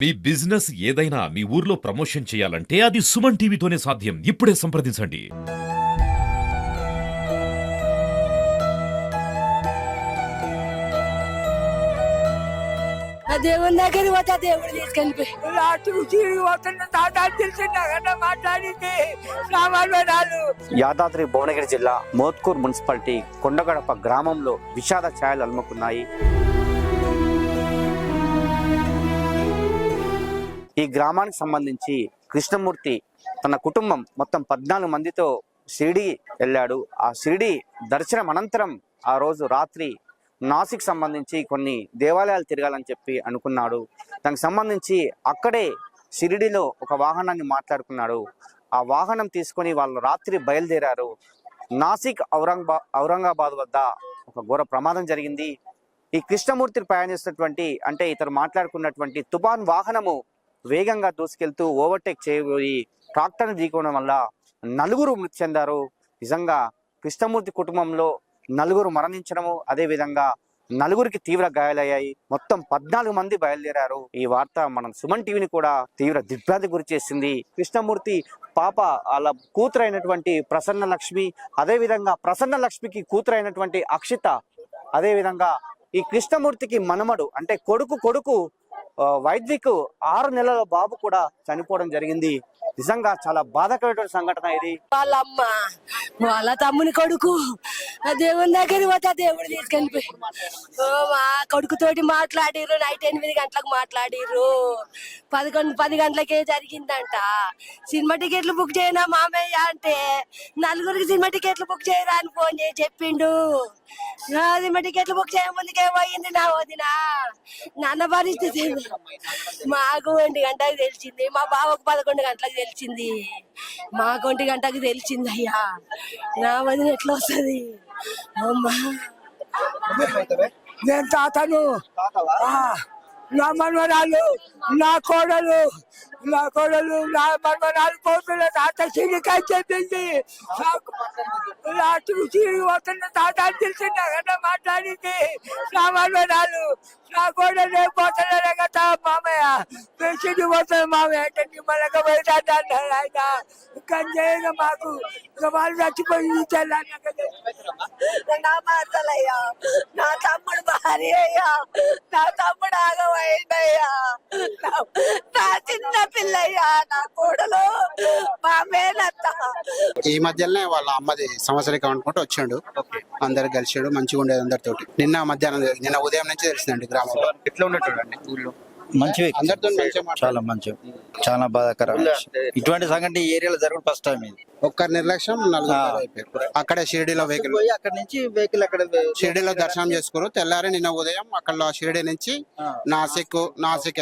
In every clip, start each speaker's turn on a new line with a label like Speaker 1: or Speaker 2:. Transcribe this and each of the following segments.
Speaker 1: మీ business ఏదైనా మీ ఊర్లో promotion చేయాలంటే అది సుమన్ టీవీతోనే సాధ్యం. ఇప్పుడే సంప్రదించండి.
Speaker 2: దేవుని దగ్గరికి పోతే దేవుడు తీసుకెళ్ళిపోయి మాట్లాడింది
Speaker 3: యాదాద్రి భువనగిరి జిల్లా మోత్కూర్ మున్సిపాలిటీ కొండగడప గ్రామంలో విషాద ఛాయలు అలుముకున్నాయి. ఈ గ్రామానికి సంబంధించి కృష్ణమూర్తి తన కుటుంబం మొత్తం 14 మందితో షిరిడి వెళ్ళాడు. ఆ షిరిడి దర్శనం అనంతరం ఆ రోజు రాత్రి నాసిక్ సంబంధించి కొన్ని దేవాలయాలు తిరగాలని చెప్పి అనుకున్నాడు. దానికి సంబంధించి అక్కడే షిరిడిలో ఒక వాహనాన్ని మాట్లాడుకున్నాడు. ఆ వాహనం తీసుకొని వాళ్ళు రాత్రి బయలుదేరారు. నాసిక్ ఔరంగాబాద్ వద్ద ఒక ఘోర ప్రమాదం జరిగింది. ఈ కృష్ణమూర్తిని ప్రయాణిస్తున్నటువంటి అంటే ఇతరు మాట్లాడుకున్నటువంటి తుఫాన్ వాహనము వేగంగా దూసుకెళ్తూ ఓవర్టేక్ చేయబోయి ట్రాక్టర్ని ఢీకోవడం వల్ల 4 మృతి చెందారు. నిజంగా కృష్ణమూర్తి కుటుంబంలో 4 మరణించడము, అదేవిధంగా 4కి తీవ్ర గాయాలయ్యాయి. మొత్తం 14 మంది బయలుదేరారు. ఈ వార్త మనం సుమన్ టీవీని కూడా తీవ్ర దిగ్భ్రాంతి గురి చేసింది. కృష్ణమూర్తి పాప వాళ్ళ కూతురైనటువంటి ప్రసన్న లక్ష్మి, అదేవిధంగా ప్రసన్న లక్ష్మికి కూతురైనటువంటి అక్షిత, అదేవిధంగా ఈ కృష్ణమూర్తికి మనమడు అంటే కొడుకు వైద్విక్ 6 నెలల బాబు కూడా చనిపోవడం జరిగింది. నిజంగా చాలా బాధాకరమైన సంఘటన ఇది.
Speaker 2: వాళ్ళ అమ్మ వాళ్ళ తమ్ముని కొడుకు దేవుని దగ్గరికి పోతే దేవుడు తీసుకెళ్ళిపోయి మా కొడుకుతోటి మాట్లాడిర్రు. నైట్ 8 గంటలకు మాట్లాడిర్రు. 10 గంటలకే జరిగిందంట. సినిమా టికెట్లు బుక్ చేయనా మామయ్య అంటే 4 సినిమా టికెట్లు బుక్ చేయరా అని ఫోన్ చేసి చెప్పిండు. సినిమా టికెట్లు బుక్ చేయ ముందుకే పోయింది నా వదిన. నాన్న పరిస్థితి మాకు 1 గంటకు తెలిసింది, మా బావకు 11 గంటలకు తెలిసింది, మాకు 1 గంటకు తెలిసింది. అయ్యా నా వదిన ఎట్లా వస్తుంది అమ్మా. నేను తాతను, నా మనవరాలు, నా కోడలు నా మనవరాలు పోతున్న తాత చీలికాయ చెప్పింది. రాత్రి చీలి పోతున్న తాత అని తెలిసిందా కదా మాట్లాడింది. నా మనవరాలు, నా కోడలు పోతున్నా కదా మామయ్య, పెంచి పోతున్న మామయ్య అంటే నిమ్మలంగా పోయినాడు అన్నాడు ఆయన. కంజయ్యగా మాకు వాళ్ళు చచ్చిపోయి నా మాటలయ్యా, నా తమ్ముడు భార్య అయ్యా, నా తమ్ముడు ఆగమైందయ్యా, నా చిన్న పిల్లయ్యా, నా కోడలు మా మేనత్త.
Speaker 4: ఈ మధ్యలోనే వాళ్ళ అమ్మది సంవత్సరం అనుకుంటూ వచ్చాడు. అందరు కలిసాడు, మంచిగా ఉండేది అందరితోటి. నిన్న ఉదయం నుంచి తెలిసిందండి గ్రామంలో.
Speaker 3: ఎట్లా ఉన్నట్టు ఊళ్ళో
Speaker 5: మంచి
Speaker 4: అందరితో
Speaker 5: చాలా మంచి, చాలా బాధాకరం. ఇటువంటి సంఘటన ఈ ఏరియాలో జరగడం ఫస్ట్ టైం. ఇది
Speaker 4: ఒక్క నిర్లక్ష్యం 4 అయిపోయారు. అక్కడే షిరిడిలో వెహికల్
Speaker 5: పోయి అక్కడ నుంచి వెహికల్ అక్కడ
Speaker 4: షిరిడిలో దర్శనం చేసుకున్నారు. తెల్లారి నిన్న ఉదయం అక్కడ షిరిడి నుంచి నాసిక్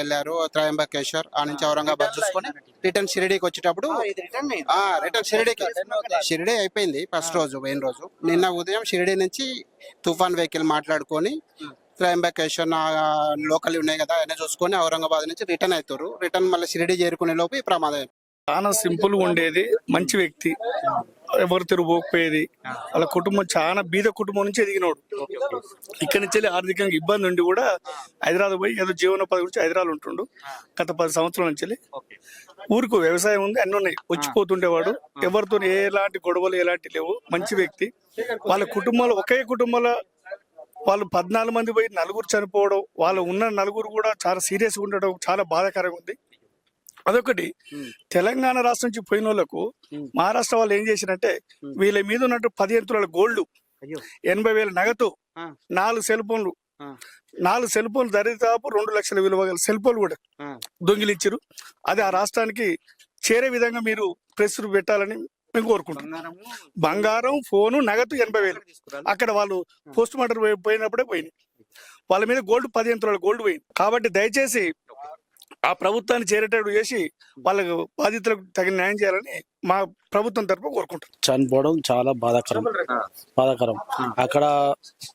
Speaker 4: వెళ్ళారు, త్రయంబకేశ్వర్, ఆ నుంచి ఔరంగాబాద్ చూసుకొని రిటర్న్ షిరిడికి వచ్చేటప్పుడు రిటర్న్ షిరిడి అయిపోయింది ఫస్ట్ రోజు, పోయిన రోజు. నిన్న ఉదయం షిరిడి నుంచి తుఫాన్ వెహికల్ మాట్లాడుకొని త్రయంబకేశ్వర్ లోకల్ ఉన్నాయి కదా ఆయన చూసుకొని ఔరంగాబాద్ నుంచి రిటర్న్ అవుతారు. రిటర్న్ మళ్ళీ షిరిడి చేరుకునే లోపు ఈ ప్రమాదం.
Speaker 6: చాలా సింపుల్ గా ఉండేది, మంచి వ్యక్తి, ఎవరు తిరుగుపోకపోయేది. వాళ్ళ కుటుంబం చాలా బీద కుటుంబం నుంచి ఎదిగినోడు. ఇక్కడి నుంచి వెళ్ళి ఆర్థికంగా ఇబ్బంది ఉండి కూడా హైదరాబాద్ పోయి ఏదో జీవనోపాధి గురించి హైదరాబాద్ ఉంటుండు. గత 10 సంవత్సరాల నుంచి వెళ్ళి ఊరికి వ్యవసాయం ఉంది, అన్ని ఉన్నాయి, వచ్చిపోతుండేవాడు. ఎవరితో ఎలాంటి గొడవలు ఎలాంటి లేవు, మంచి వ్యక్తి. వాళ్ళ కుటుంబంలో ఒకే కుటుంబంలో వాళ్ళు 14 మంది పోయి 4 చనిపోవడం, వాళ్ళు ఉన్న 4 కూడా చాలా సీరియస్గా ఉండడం చాలా బాధాకరంగా ఉంది. అదొకటి. తెలంగాణ రాష్ట్రం నుంచి పోయిన వాళ్ళకు మహారాష్ట్ర వాళ్ళు ఏం చేసినంటే వీళ్ళ మీద ఉన్నట్టు 15 తులాల గోల్డ్, 80,000 నగదు, 4 సెల్ ఫోన్లు, 4 సెల్ ఫోన్లు దరిదాపు 2 లక్షల విలువ గల సెల్ ఫోన్లు కూడా దొంగిలించారు. అది ఆ రాష్ట్రానికి చేరే విధంగా మీరు ప్రెస్ పెట్టాలని మేము కోరుకుంటున్నాం. బంగారం, ఫోను, నగదు 80,000. అక్కడ వాళ్ళు పోస్ట్ మార్టం పోయినప్పుడే పోయినాయి. వాళ్ళ మీద గోల్డ్ 15 తులాల గోల్డ్ పోయింది. కాబట్టి దయచేసి ఆ ప్రభుత్వాన్ని చేరేటట్టు చేసి వాళ్ళకు బాధితులకు తగిన న్యాయం చేయాలని మా ప్రభుత్వం తరఫున కోరుకుంటాం.
Speaker 5: చనిపోవడం చాలా బాధాకరం. అక్కడ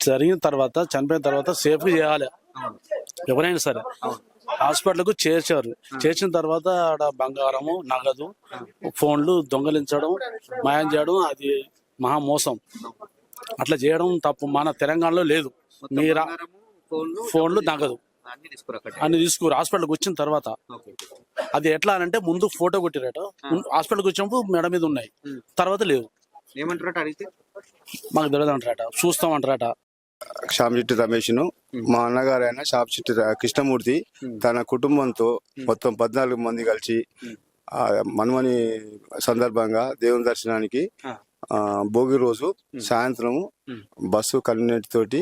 Speaker 5: జరిగిన తర్వాత, చనిపోయిన తర్వాత సేఫ్ చేయాలి ఎవరైనా సరే. హాస్పిటల్కు చేర్చిన తర్వాత ఆడ బంగారము, నగదు, ఫోన్లు దొంగలించడం, మాయం చేయడం అది మహా మోసం. అట్లా చేయడం తప్పు మన తెలంగాణలో లేదు. ఫోన్లు, నగదు అన్ని తీసుకురు హాస్పిటల్కి వచ్చిన తర్వాత. అది ఎట్లా అని అంటే ముందు ఫోటో కొట్టిరట, హాస్పిటల్కి వచ్చినప్పుడు మెడ మీద ఉన్నాయి, తర్వాత లేవు.
Speaker 3: ఏమంటారట అడిగితే
Speaker 5: మాకు తెలియదు అంటారట, చూస్తామంటారట.
Speaker 7: షామిచెట్టి రమేష్ను మా అన్నగారు అయిన షామిచెట్టి కృష్ణమూర్తి తన కుటుంబంతో మొత్తం 14 మంది కలిసి మనుమని సందర్భంగా దేవుని దర్శనానికి భోగి రోజు సాయంత్రం బస్సు కన్వీనెంట్ తోటి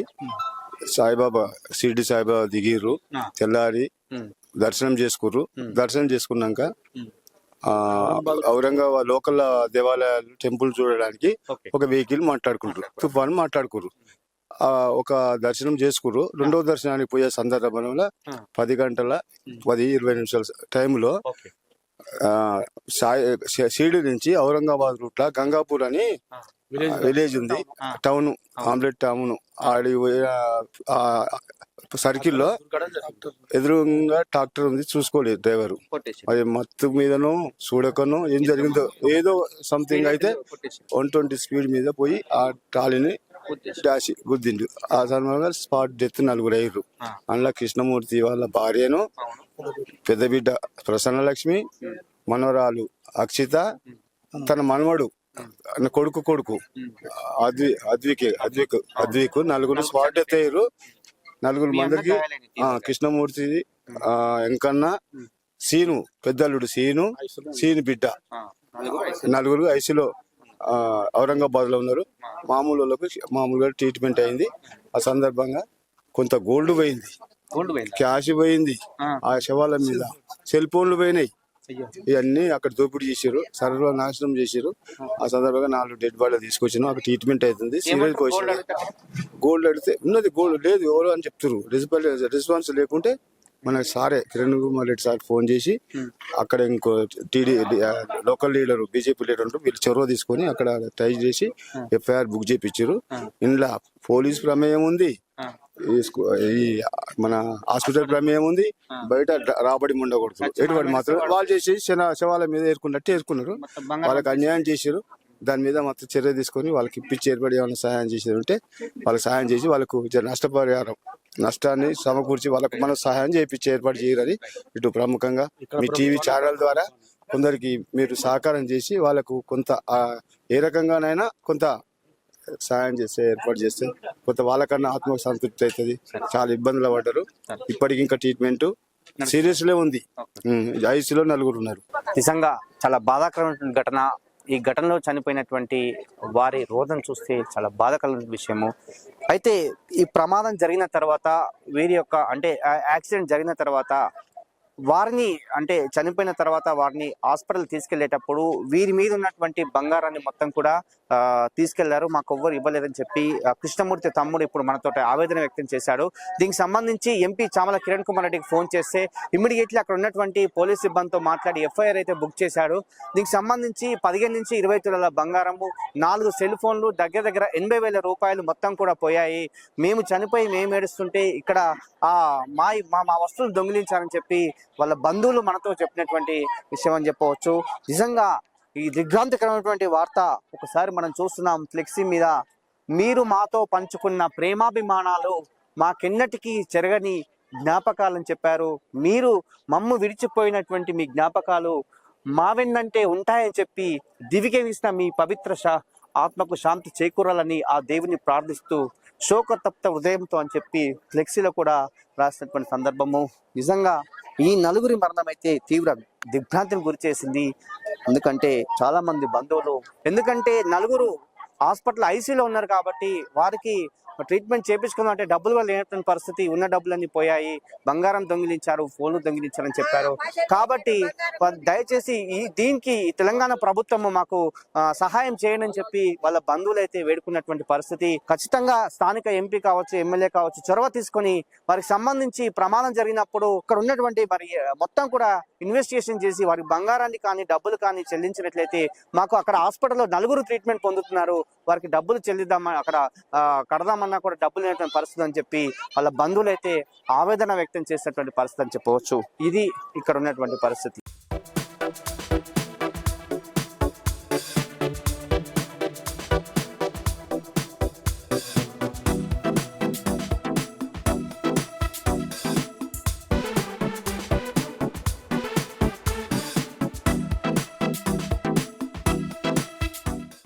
Speaker 7: సాయిబాబా షిరిడి సాయిబాబా దిగిర్రు. తెల్లారి దర్శనం చేసుకుర్రు. దర్శనం చేసుకున్నాక ఔరంగాబాద్ లోకల్ దేవాలయాలు టెంపుల్ చూడడానికి ఒక వెహికల్ మాట్లాడుకుంటారు, తుఫాను మాట్లాడుకుర్రు. ఒక దర్శనం చేసుకుర్రు. రెండవ దర్శనానికి పోయే సందర్భంలో 10 గంటల 10-20 నిమిషాల టైంలో షిరిడి నుంచి ఔరంగాబాద్ రూట్ లా గంగాపూర్ అని విలేజ్ ఉంది, టౌన్, ఆమ్లెట్ టౌన్. ఆడి సర్కిల్ లో ఎదురుగా ట్రాక్టర్ ఉంది, చూసుకోలేదు డ్రైవర్. అది మత్తు మీదనో చూడకనో ఏం జరిగిందో ఏదో సంథింగ్ అయితే 120 స్పీడ్ మీద పోయి ఆ ట్రాలీని డాషి గుద్దిండు. ఆ సందర్భంగా స్పాట్ డెత్ 4 అయ్యారు. అందులో కృష్ణమూర్తి వాళ్ళ భార్యను, పెద్ద బిడ్డ ప్రసన్నలక్ష్మి, మనవరాలు అక్షిత, తన మనవడు కొడుకు అద్విక్ 4 స్పాట్ డెత్ అయ్యారు. 4 మందికి కృష్ణమూర్తి, వెంకన్న, సీను పెద్దల్లుడు సీను బిడ్డ 4 ఐసీలో ఔరంగాబాద్ లో ఉన్నారు. మామూలుగా ట్రీట్మెంట్ అయింది. ఆ సందర్భంగా కొంత గోల్డ్ పోయింది, క్యాష్ పోయింది, ఆ శవాల మీద సెల్ ఫోన్లు పోయినాయి. ఇవన్నీ అక్కడ దోపిడీ చేశారు, సర్వ నాశనం చేశారు. ఆ సందర్భంగా 4 డెడ్ బాడీ తీసుకొచ్చిన అక్కడ ట్రీట్మెంట్ అవుతుంది. Serious position. గోల్డ్ అడిగితే ఉన్నది, గోల్డ్ లేదు ఎవరు అని చెప్తారు. రెస్పాన్స్ లేకుంటే మన సారే కిరణ్ కుమార్ రెడ్డి సార్ ఫోన్ చేసి అక్కడ ఇంకో లోకల్ లీడర్ బీజేపీ లీడర్ ఉంటూ వీళ్ళు చొరవ తీసుకొని అక్కడ ట్రై చేసి ఎఫ్ఐఆర్ బుక్ చేయించారు. ఇంట్లో పోలీస్ ప్రమేయం ఉంది, ఈ మన హాస్పిటల్ ప్రమేయం ఉంది, బయట రాబడి ఉండకూడదు. ఎటువంటి మాత్రం వాళ్ళు చేసి శవాల మీద ఏరుకున్నారు. వాళ్ళకి అన్యాయం చేశారు. దాని మీద మొత్తం చర్య తీసుకొని వాళ్ళకి ఇప్పించి ఏర్పడి ఏమైనా సహాయం చేసేది ఉంటే వాళ్ళకి సహాయం చేసి వాళ్ళకు నష్టపరిహారం, నష్టాన్ని సమకూర్చి వాళ్ళకు మనం సహాయం చేయించి ఏర్పాటు చేయరని ఇటు ప్రముఖంగా మీ టీవీ ఛానల్ ద్వారా కొందరికి మీరు సహకారం చేసి వాళ్ళకు కొంత ఏ రకంగానైనా కొంత సహాయం చేస్తే ఏర్పాటు చేస్తే కొంత వాళ్ళకన్నా ఆత్మ సంతృప్తి అవుతుంది. చాలా ఇబ్బందులు పడ్డారు. ఇప్పటికి ఇంకా ట్రీట్మెంట్ సీరియస్ లో ఉంది. ఐసీలో 4 ఉన్నారు.
Speaker 3: నిజంగా చాలా బాధాకరమైన ఘటన. ఈ ఘటనలో చనిపోయినటువంటి వారి రోదన చూస్తే చాలా బాధాకరమైన విషయము. అయితే ఈ ప్రమాదం జరిగిన తర్వాత వీరి యొక్క అంటే యాక్సిడెంట్ జరిగిన తర్వాత వారిని అంటే చనిపోయిన తర్వాత వారిని హాస్పిటల్ తీసుకెళ్లేటప్పుడు వీరి మీద ఉన్నటువంటి బంగారాన్ని మొత్తం కూడా తీసుకెళ్లారు. మాకు ఎవ్వరు ఇవ్వలేదని చెప్పి కృష్ణమూర్తి తమ్ముడు ఇప్పుడు మనతో ఆవేదన వ్యక్తం చేశాడు. దీనికి సంబంధించి ఎంపీ చామల కిరణ్ కుమార్ రెడ్డికి ఫోన్ చేస్తే ఇమ్మీడియట్లీ అక్కడ ఉన్నటువంటి పోలీస్ సిబ్బందితో మాట్లాడి ఎఫ్ఐఆర్ అయితే బుక్ చేశాడు. దీనికి సంబంధించి 15 నుంచి 20 తులాల బంగారము, 4 సెల్ ఫోన్లు, దగ్గర 80,000 రూపాయలు మొత్తం కూడా పోయాయి. మేము చనిపోయి మేము ఏడుస్తుంటే ఇక్కడ మా వస్తువులు దొంగిలించారని చెప్పి వాళ్ళ బంధువులు మనతో చెప్పినటువంటి విషయం అని చెప్పవచ్చు. నిజంగా ఈ దిగ్భ్రాంతికరమైనటువంటి వార్త ఒకసారి మనం చూస్తున్నాం ఫ్లెక్సీ మీద. మీరు మాతో పంచుకున్న ప్రేమాభిమానాలు మాకెన్నటికీ చెరగని జ్ఞాపకాలని చెప్పారు. మీరు మమ్ము విడిచిపోయినటువంటి మీ జ్ఞాపకాలు మావెన్నంటే ఉంటాయని చెప్పి దివికే వీసిన మీ పవిత్ర ఆత్మకు శాంతి చేకూరాలని ఆ దేవుని ప్రార్థిస్తూ శోకతప్త హృదయంతో అని చెప్పి ఫ్లెక్సీలో కూడా రాసినటువంటి సందర్భము. నిజంగా ఈ 4 మరణం అయితే తీవ్ర దిగ్భ్రాంతిని గురి చేసింది. ఎందుకంటే చాలా మంది బంధువులు, ఎందుకంటే 4 హాస్పిటల్ ఐసీలో ఉన్నారు కాబట్టి వారికి ట్రీట్మెంట్ చేయించుకుందాం అంటే డబ్బులు కూడా లేనటువంటి పరిస్థితి. ఉన్న డబ్బులన్నీ పోయాయి, బంగారం దొంగిలించారు, ఫోన్లు దొంగిలించారని చెప్పారు. కాబట్టి దయచేసి దీనికి తెలంగాణ ప్రభుత్వం మాకు సహాయం చేయండి అని చెప్పి వాళ్ళ బంధువులు అయితే వేడుకున్నటువంటి పరిస్థితి. ఖచ్చితంగా స్థానిక ఎంపీ కావచ్చు, ఎమ్మెల్యే కావచ్చు చొరవ తీసుకొని వారికి సంబంధించి ప్రమాదం జరిగినప్పుడు ఇక్కడ ఉన్నటువంటి మరి మొత్తం కూడా ఇన్వెస్టిగేషన్ చేసి వారి బంగారాన్ని కానీ డబ్బులు కానీ చెల్లించినట్లయితే మాకు అక్కడ హాస్పిటల్లో 4 ట్రీట్మెంట్ పొందుతున్నారు, వారికి డబ్బులు చెల్లిద్దామని అక్కడ కడదామన్నా కూడా డబ్బులు లేనటువంటి పరిస్థితి అని చెప్పి వాళ్ళ బంధువులు అయితే ఆవేదన వ్యక్తం చేసినటువంటి పరిస్థితి అని చెప్పవచ్చు. ఇది ఇక్కడ ఉన్నటువంటి పరిస్థితి.